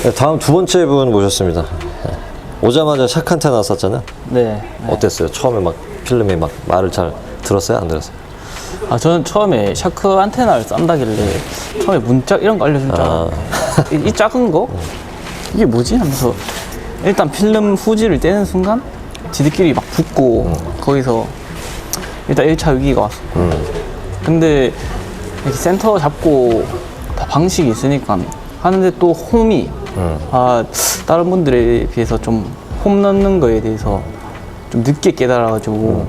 네, 다음 두 번째 분 모셨습니다. 오자마자 샤크한테 나왔었잖아요. 네. 어땠어요? 처음에 막 필름이 막 말을 잘 들었어요? 안 들었어요? 아, 저는 처음에 샤크 안테나를 싼다길래 처음에 문짝 이런 거 알려준 줄 알았는데 이 작은 거? 이게 뭐지? 하면서 일단 필름 후지를 떼는 순간 지들끼리 막 붙고 거기서 일단 1차 위기가 왔어. 근데 이렇게 센터 잡고 다 방식이 있으니까 하는데 또 홈이 다른 분들에 비해서 좀 홈 넣는 거에 대해서 좀 늦게 깨달아가지고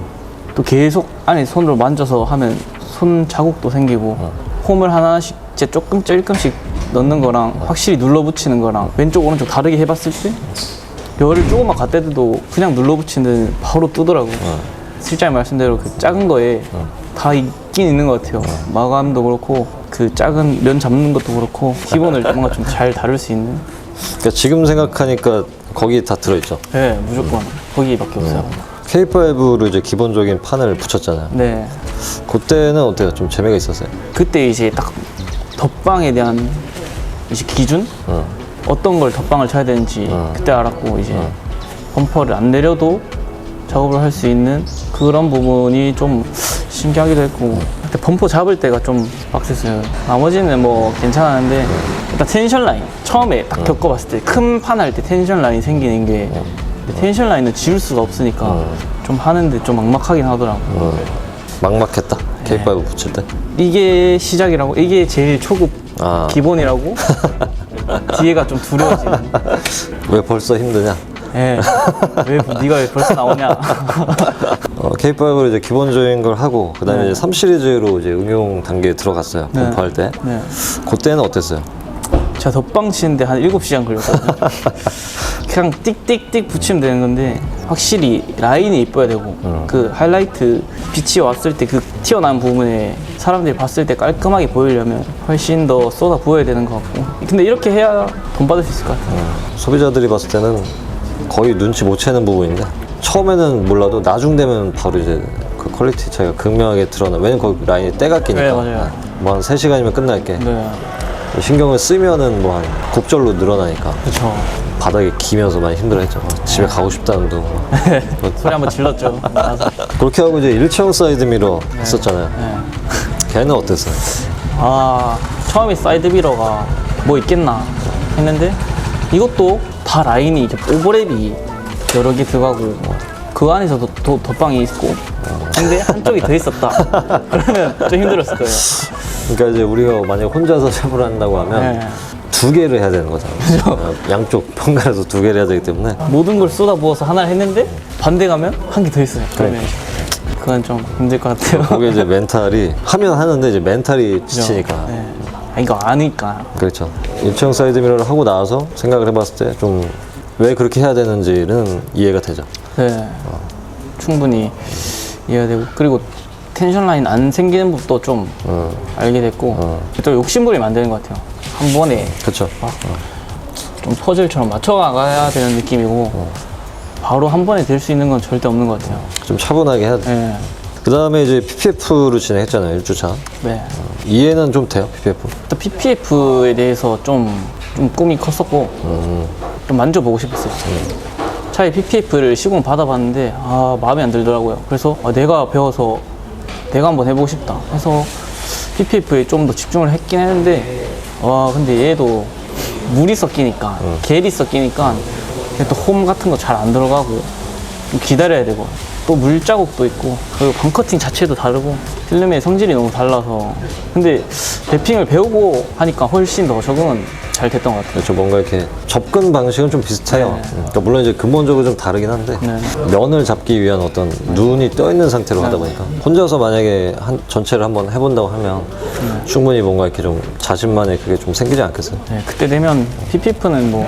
또 계속 안에 손으로 만져서 하면 손 자국도 생기고 홈을 하나씩 조금씩 넣는 거랑 확실히 눌러붙이는 거랑 왼쪽 오른쪽 다르게 해봤을 때 열을 조금만 갖다 대도 그냥 눌러붙이는 바로 뜨더라고. 실장님 말씀대로 그 작은 거에 다 있긴 있는 것 같아요. 마감도 그렇고 그 작은 면 잡는 것도 그렇고 기본을 뭔가 좀 잘 다룰 수 있는. 그러니까 지금 생각하니까 거기 다 들어있죠. 네, 무조건 거기밖에 없어요. K5로 이제 기본적인 판을 붙였잖아요. 네, 그때는 어때요? 좀 재미가 있었어요? 그때 이제 딱 덧방에 대한 이제 기준? 어떤 걸 덧방을 쳐야 되는지 그때 알았고 이제 범퍼를 안 내려도 작업을 할 수 있는 그런 부분이 좀 신기하기도 했고 그때 범퍼 잡을 때가 좀 빡셌어요. 나머지는 뭐 괜찮았는데 일단 텐션 라인 처음에 딱 겪어봤을 때 큰 판 할 때 텐션 라인 생기는 게 텐션 라인은 지울 수가 없으니까 좀 하는데 좀 막막하긴 하더라고요. 막막했다. K5 붙일 때. 이게 시작이라고 이게 제일 초급 기본이라고 뒤에가 좀 두려워지는. 왜 벌써 힘드냐? 예. 네가 왜 벌써 나오냐? K5로 이제 기본적인 걸 하고 그다음에 이제 3 시리즈로 이제 응용 단계에 들어갔어요. 범퍼할 때. 네. 그때는 어땠어요? 제가 덧방 치는데 한 7시간 걸렸거든요. 그냥 띡띡띡 붙이면 되는 건데 확실히 라인이 이뻐야 되고 그 하이라이트 빛이 왔을 때 그 튀어나온 부분에 사람들이 봤을 때 깔끔하게 보이려면 훨씬 더 쏟아 부어야 되는 것 같고 근데 이렇게 해야 돈 받을 수 있을 것 같아요. 소비자들이 봤을 때는 거의 눈치 못 채는 부분인데 처음에는 몰라도 나중 되면 바로 이제 그 퀄리티 차이가 극명하게 드러나. 왜냐면 거기 라인이 때가 끼니까. 네, 맞아요. 뭐 한 3시간이면 끝날게. 네. 신경을 쓰면은 뭐 한 곡절로 늘어나니까 그렇죠. 바닥에 기면서 많이 힘들어했죠. 집에 가고 싶다는 둥. 소리 한번 질렀죠. 그렇게 하고 이제 일체형 사이드 미러 했었잖아요. 네. 걔는 어땠어요? 처음에 사이드 미러가 뭐 있겠나 했는데 이것도 다 라인이 이제 오버랩이 여러 개 들어가고 그 안에서도 덧방이 있고 근데 한쪽이 더 있었다 그러면 좀 힘들었을 거예요. 그러니까 이제 우리가 만약 혼자서 샵을 한다고 하면 네. 2개를 해야 되는 거잖아요. 양쪽 번갈아서 2개를 해야 되기 때문에 모든 걸 쏟아부어서 하나를 했는데 반대 가면 한 개 더 있어요. 그러면 그건 좀 힘들 것 같아요. 그게 이제 멘탈이 하면 하는데 이제 멘탈이 지치니까. 네. 이거 아니까. 그렇죠. 일체형 사이드 미러를 하고 나와서 생각을 해봤을 때 좀 왜 그렇게 해야 되는지는 이해가 되죠. 네. 충분히 이해가 되고 그리고 텐션 라인 안 생기는 법도 좀 알게 됐고 또 욕심부리 만드는 것 같아요. 한 번에 그렇죠. 좀 퍼즐처럼 맞춰가야 되는 느낌이고 바로 한 번에 될 수 있는 건 절대 없는 것 같아요. 좀 차분하게 해야 돼. 네. 그 다음에 이제 PPF로 진행했잖아요. 1주차. 네. 이해는 좀 돼요, PPF? 일단 PPF에 대해서 좀 꿈이 컸었고 좀 만져보고 싶었어요. 차에 PPF를 시공 받아봤는데 마음에 안 들더라고요. 그래서 내가 배워서 내가 한번 해보고 싶다 해서 PPF에 좀 더 집중을 했긴 했는데 근데 얘도 물이 섞이니까 겔이 섞이니까 또 홈 같은 거 잘 안 들어가고 좀 기다려야 되고 또 물자국도 있고 그리고 방커팅 자체도 다르고 필름의 성질이 너무 달라서 근데 랩핑을 배우고 하니까 훨씬 더 적응은 잘 됐던 것 같아요. 그렇죠. 뭔가 이렇게 접근 방식은 좀 비슷해요. 네. 그러니까 물론 이제 근본적으로 좀 다르긴 한데 면을 잡기 위한 어떤 눈이 떠 있는 상태로 하다 보니까 혼자서 만약에 전체를 한번 해본다고 하면 충분히 뭔가 이렇게 좀 자신만의 그게 좀 생기지 않겠어요? 네, 그때 되면 PPF는 뭐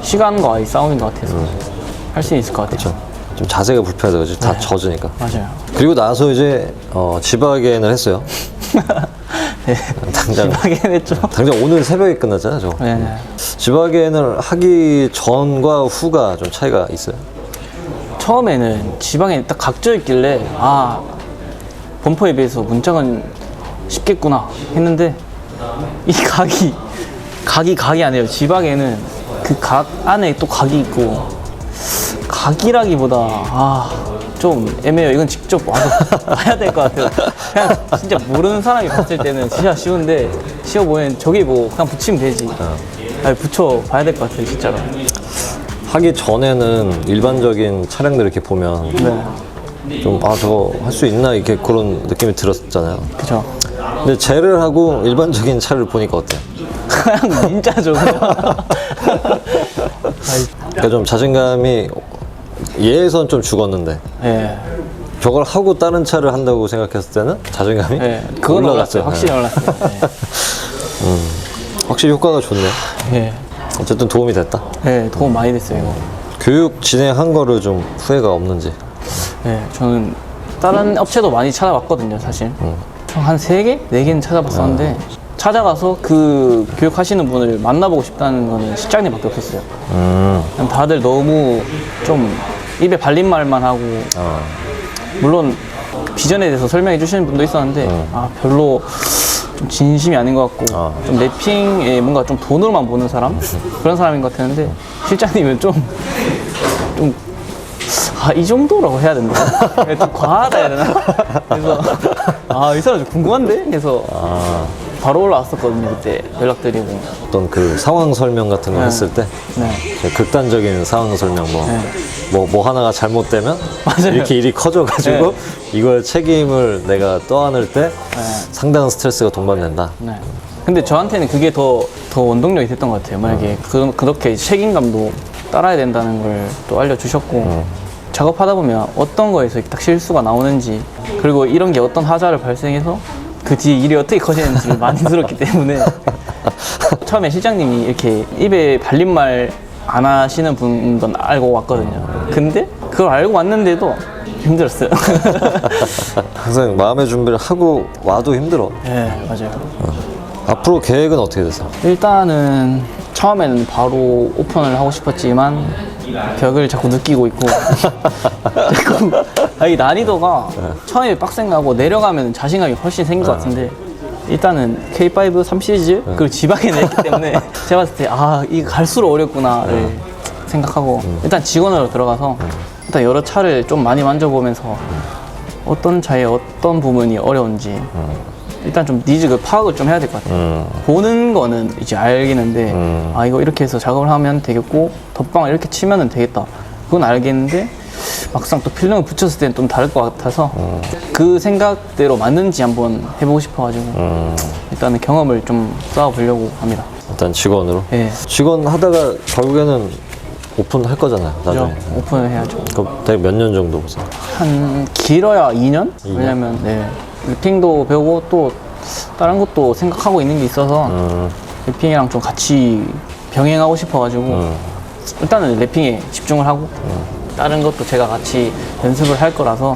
시간과의 싸움인 것 같아서 할 수 있을 것 같아요. 그렇죠. 좀 자세가 불편하죠. 그치? 다 젖으니까. 맞아요. 그리고 나서 이제 지바겐을 했어요. 네. 당장 하긴 했죠. 당장 오늘 새벽에 끝났잖아요, 저거. 네. 지바겐을 하기 전과 후가 좀 차이가 있어요. 처음에는 지방에 딱 각져 있길래 범퍼에 비해서 문짝은 쉽겠구나 했는데 이 각이 각이 아니에요. 지박에는 그 각 안에 또 각이 있고, 각이라기보다 좀 애매해요. 이건 직접 와서 봐야 될 것 같아요. 그냥 진짜 모르는 사람이 봤을 때는 진짜 쉬운데, 쉬워 보이면 저기 뭐 그냥 붙이면 되지. 아니, 붙여 봐야 될 것 같아요, 진짜로. 하기 전에는 일반적인 차량들 이렇게 보면 네. 좀 저거 할 수 있나 이렇게 그런 느낌이 들었잖아요. 그쵸. 근데 쟤를 하고 일반적인 차를 보니까 어때요? 그냥 닌자죠, 그냥. 그러니까 좀 자신감이 얘에선 좀 죽었는데 예. 저걸 하고 다른 차를 한다고 생각했을 때는 자신감이 예. 그건 올랐어요. 확실히 올랐어요. 확실히 효과가 좋네. 예. 어쨌든 도움이 됐다. 예. 도움 많이 됐어요, 이거. 교육 진행한 거를 좀 후회가 없는지. 예. 저는 다른 업체도 많이 찾아봤거든요, 사실. 한 3개? 4개는 찾아봤었는데, 찾아가서 그 교육하시는 분을 만나보고 싶다는 거는 실장님밖에 없었어요. 그냥 다들 너무 좀 입에 발린 말만 하고, 물론 비전에 대해서 설명해 주시는 분도 있었는데, 별로 좀 진심이 아닌 것 같고, 좀 랩핑에 뭔가 좀 돈으로만 보는 사람? 그런 사람인 것 같았는데, 실장님은 좀 이 정도라고 해야 된다. 좀 과하다 해야 되나? 그래서, 이 사람 좀 궁금한데? 해서 바로 올라왔었거든요, 그때 연락드리고. 어떤 그 상황 설명 같은 거 했을 때 네. 극단적인 상황 설명 뭐 하나가 잘못되면 맞아요. 이렇게 일이 커져가지고 이걸 책임을 내가 떠안을 때 상당한 스트레스가 동반된다. 네. 근데 저한테는 그게 더 원동력이 됐던 것 같아요. 만약에 그렇게 책임감도 따라야 된다는 걸 또 알려주셨고, 작업하다 보면 어떤 거에서 딱 실수가 나오는지, 그리고 이런 게 어떤 하자를 발생해서 그 뒤에 일이 어떻게 커지는지를 많이 들었기 때문에 처음에 실장님이 이렇게 입에 발린 말 안 하시는 분도 알고 왔거든요. 근데 그걸 알고 왔는데도 힘들었어요. 항상 마음의 준비를 하고 와도 힘들어. 네, 맞아요. 앞으로 계획은 어떻게 되세요? 일단은 처음에는 바로 오픈을 하고 싶었지만 벽을 자꾸 느끼고 있고 조금 이 난이도가 처음에 빡센 거하고 내려가면 자신감이 훨씬 생길 것 같은데, 일단은 K5 3시리즈 그리고 지방에 냈기 때문에 제가 봤을 때 이게 갈수록 어렵구나를 생각하고 일단 직원으로 들어가서 일단 여러 차를 좀 많이 만져보면서 어떤 차의 어떤 부분이 어려운지 일단 좀 니즈를 파악을 좀 해야 될 것 같아요. 보는 거는 이제 알겠는데, 이거 이렇게 해서 작업을 하면 되겠고, 덧방을 이렇게 치면은 되겠다. 그건 알겠는데, 막상 또 필름을 붙였을 때는 좀 다를 것 같아서, 그 생각대로 맞는지 한번 해보고 싶어가지고, 일단은 경험을 좀 쌓아보려고 합니다. 일단 직원으로? 예. 직원 하다가 결국에는 오픈할 거잖아요, 나중에. 그죠? 오픈을 해야죠. 그럼 대략 몇 년 정도 보세요? 한 길어야 2년? 왜냐면, 랩핑도 배우고 또 다른 것도 생각하고 있는 게 있어서 랩핑이랑 좀 같이 병행하고 싶어가지고 일단은 랩핑에 집중을 하고 다른 것도 제가 같이 연습을 할 거라서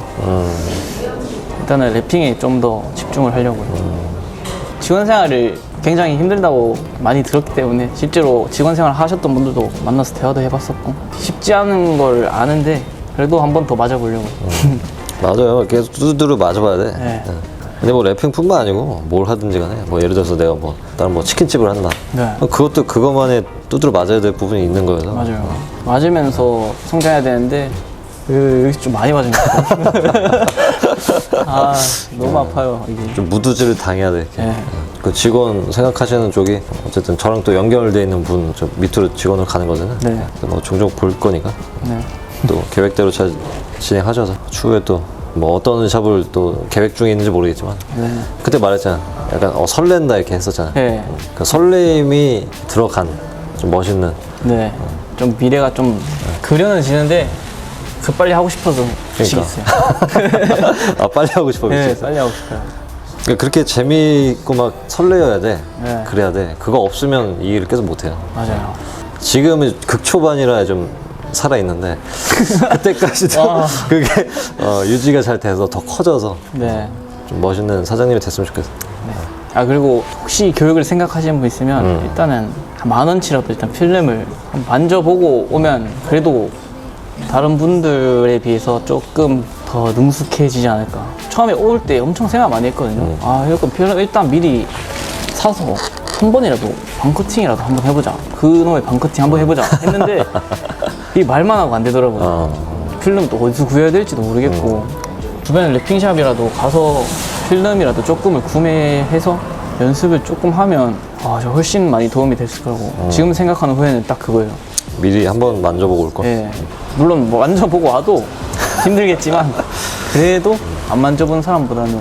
일단은 랩핑에 좀 더 집중을 하려고요. 직원 생활을 굉장히 힘들다고 많이 들었기 때문에 실제로 직원 생활 하셨던 분들도 만나서 대화도 해봤었고 쉽지 않은 걸 아는데 그래도 한 번 더 맞아보려고. 맞아요. 계속 두드려 맞아봐야 돼. 네. 근데 뭐 랩핑뿐만 아니고 뭘 하든지 간에 뭐 예를 들어서 내가 뭐 다른 뭐 치킨집을 한다. 네. 그것도 그것만의 두드려 맞아야 될 부분이 있는 거여서. 맞아요. 맞으면서 성장해야 되는데 여기 좀 많이 맞은 것 같아요. 너무 아파요 이게. 좀 무두질을 당해야 돼. 이렇게. 네. 그 직원 생각하시는 쪽이 어쨌든 저랑 또 연결돼 있는 분 저 밑으로 직원을 가는 거잖아요. 네. 뭐 종종 볼 거니까 네. 또 계획대로 잘 진행하셔서 추후에 또 뭐 어떤 샵을 또 계획 중에 있는지 모르겠지만 네. 그때 말했잖아. 약간 설렌다 이렇게 했었잖아. 네. 그 설렘이 들어간 좀 멋있는. 네. 좀 미래가 좀 그려는 지는데 그 빨리 하고 싶어서 미치겠어요. 빨리 하고 싶어. 네, 미치겠어. 빨리 하고 싶어요. 그러니까 그렇게 재미있고 막 설레어야 돼. 네. 그래야 돼. 그거 없으면 이 일을 계속 못해요. 맞아요. 지금은 극초반이라 좀 살아있는데 그때까지도 그게 유지가 잘 돼서 더 커져서 네. 좀 멋있는 사장님이 됐으면 좋겠어. 그리고 혹시 교육을 생각하시는 분 있으면 일단은 한 10,000원치라도 일단 필름을 한번 만져보고 오면 그래도 다른 분들에 비해서 조금 더 능숙해지지 않을까. 처음에 올 때 엄청 생각 많이 했거든요. 이럴 거면 필름 일단 미리 사서 한 번이라도 방커팅이라도 한번 해보자. 그놈의 방커팅 한번 해보자 했는데 이 말만 하고 안 되더라고요. 필름 또 어디서 구해야 될지도 모르겠고 주변에 랩핑샵이라도 가서 필름이라도 조금을 구매해서 연습을 조금 하면 저 훨씬 많이 도움이 됐을 거고 지금 생각하는 후에는 딱 그거예요. 미리 한번 만져보고 올 거. 예. 물론 뭐 만져보고 와도 힘들겠지만 그래도 안 만져본 사람보다는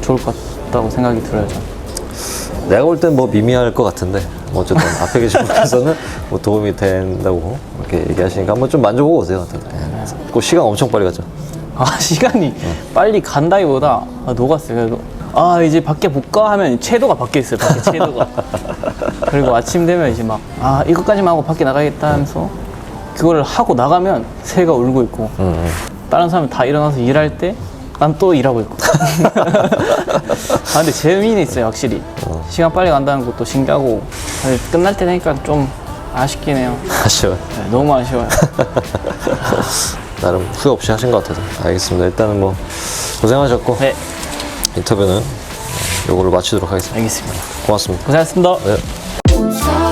좋을 것 같다고 생각이 들어요. 저는. 내가 볼 땐 뭐 미미할 것 같은데 뭐 어쨌든 앞에 계신 분께서는 뭐 도움이 된다고 이렇게 얘기하시니까 한번 좀 만져보고 오세요. 그 시간 엄청 빨리 가죠. 시간이 빨리 간다기보다 녹았어요. 그래도 이제 밖에 볼까 하면 채도가 바뀌어 있어요. 밖에 채도가. 그리고 아침 되면 이제 막 이것까지만 하고 밖에 나가겠다 하면서 그거를 하고 나가면 새가 울고 있고 다른 사람은 다 일어나서 일할 때 난 또 일하고 있고. 근데 재미는 있어요, 확실히. 시간 빨리 간다는 것도 신기하고 끝날 때 되니까 좀 아쉽긴 해요. 아쉬워요. 네, 너무 아쉬워요. 나름 후회 없이 하신 것 같아서. 알겠습니다. 일단은 뭐 고생하셨고 네, 인터뷰는 요거를 마치도록 하겠습니다. 알겠습니다. 고맙습니다. 고생하셨습니다. 네.